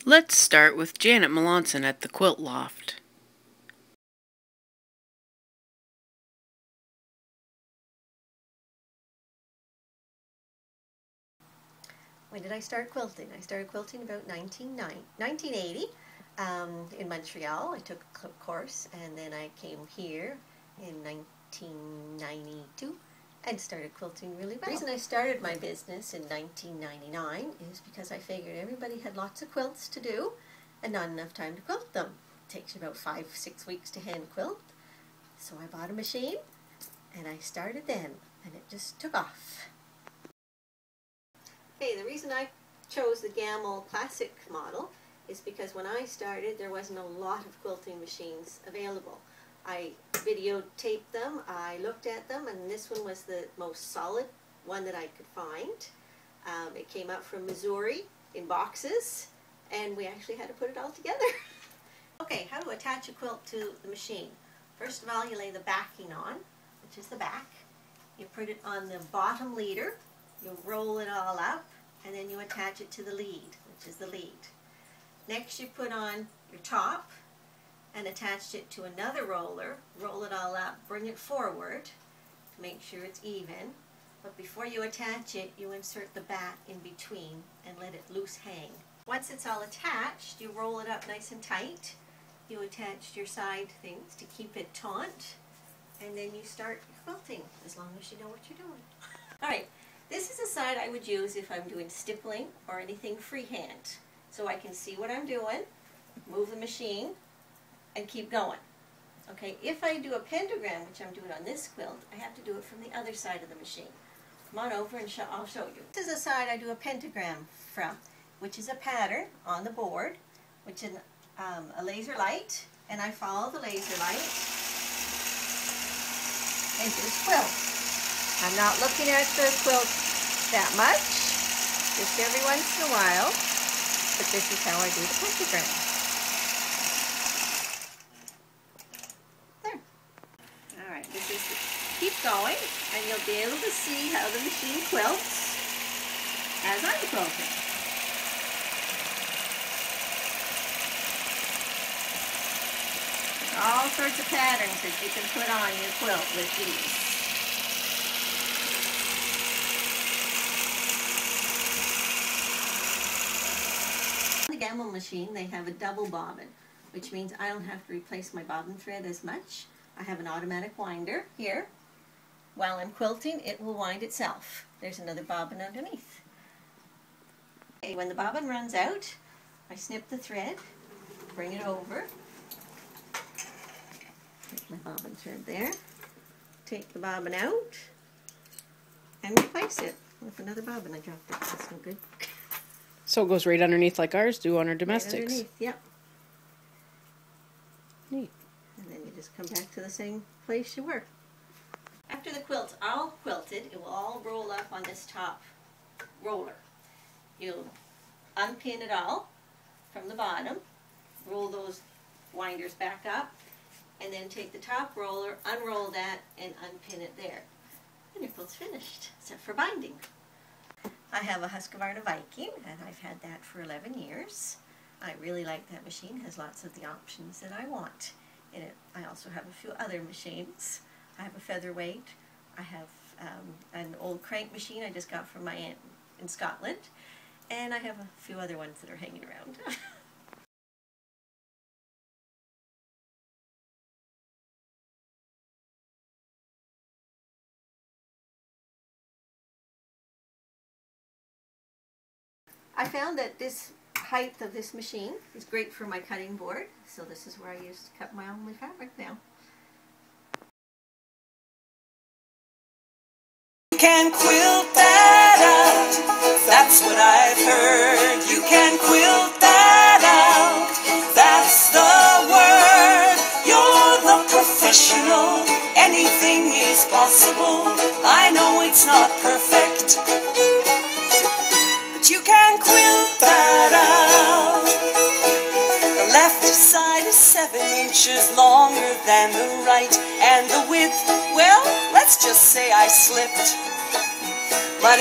Let's start with Janet Melanson at the Quilt Loft. When did I start quilting? I started quilting about 1980 in Montreal. I took a course and then I came here in 1992 and started quilting really well. The reason I started my business in 1999 is because I figured everybody had lots of quilts to do and not enough time to quilt them. It takes you about 5-6 weeks to hand quilt. So I bought a machine and I started then, and it just took off. Okay, the reason I chose the Gamble Classic model is because when I started there wasn't a lot of quilting machines available. I videotaped them, I looked at them, and this one was the most solid one that I could find. It came out from Missouri in boxes, and we actually had to put it all together. Okay, how to attach a quilt to the machine. First of all, you lay the backing on, which is the back. You put it on the bottom leader, you roll it all up, and then you attach it to the lead, which is the lead. Next you put on your top and attach it to another roller, roll it all up, bring it forward to make sure it's even. But before you attach it, you insert the back in between and let it loose hang. Once it's all attached, you roll it up nice and tight. You attach your side things to keep it taut, and then you start quilting, as long as you know what you're doing. Alright, this is the side I would use if I'm doing stippling or anything freehand. So I can see what I'm doing, move the machine, and keep going. Okay, if I do a pentagram, which I'm doing on this quilt, I have to do it from the other side of the machine. Come on over and I'll show you. This is the side I do a pentagram from, which is a pattern on the board, which is a laser light, and I follow the laser light and just quilt. I'm not looking at the quilt that much, just every once in a while, but this is how I do the pentagram. There. Alright, this is keep going, and you'll be able to see how the machine quilts as I'm quilting. All sorts of patterns that you can put on your quilt with these. On the Gamble machine, they have a double bobbin, which means I don't have to replace my bobbin thread as much. I have an automatic winder here. While I'm quilting, it will wind itself. There's another bobbin underneath. Okay, when the bobbin runs out, I snip the thread, bring it over. Take my bobbin thread there, take the bobbin out, and replace it with another bobbin. I dropped it, that's no good. So it goes right underneath like ours do on our domestics. Right underneath, yep. Neat. And then you just come back to the same place you were. After the quilt's all quilted, it will all roll up on this top roller. You'll unpin it all from the bottom, roll those winders back up, and then take the top roller, unroll that, and unpin it there. And your quilt's finished, except for binding. I have a Husqvarna Viking, and I've had that for 11 years. I really like that machine. It has lots of the options that I want in it. I also have a few other machines. I have a featherweight. I have an old crank machine I just got from my aunt in Scotland. And I have a few other ones that are hanging around. I found that this height of this machine is great for my cutting board, so this is where I used to cut my only fabric now. You can quilt that out, that's what I've heard. You can quilt that out, that's the word. You're the professional, anything is possible. I know it's not perfect, you can quilt that out. The left side is 7 inches longer than the right, and the width, well, let's just say I slipped. But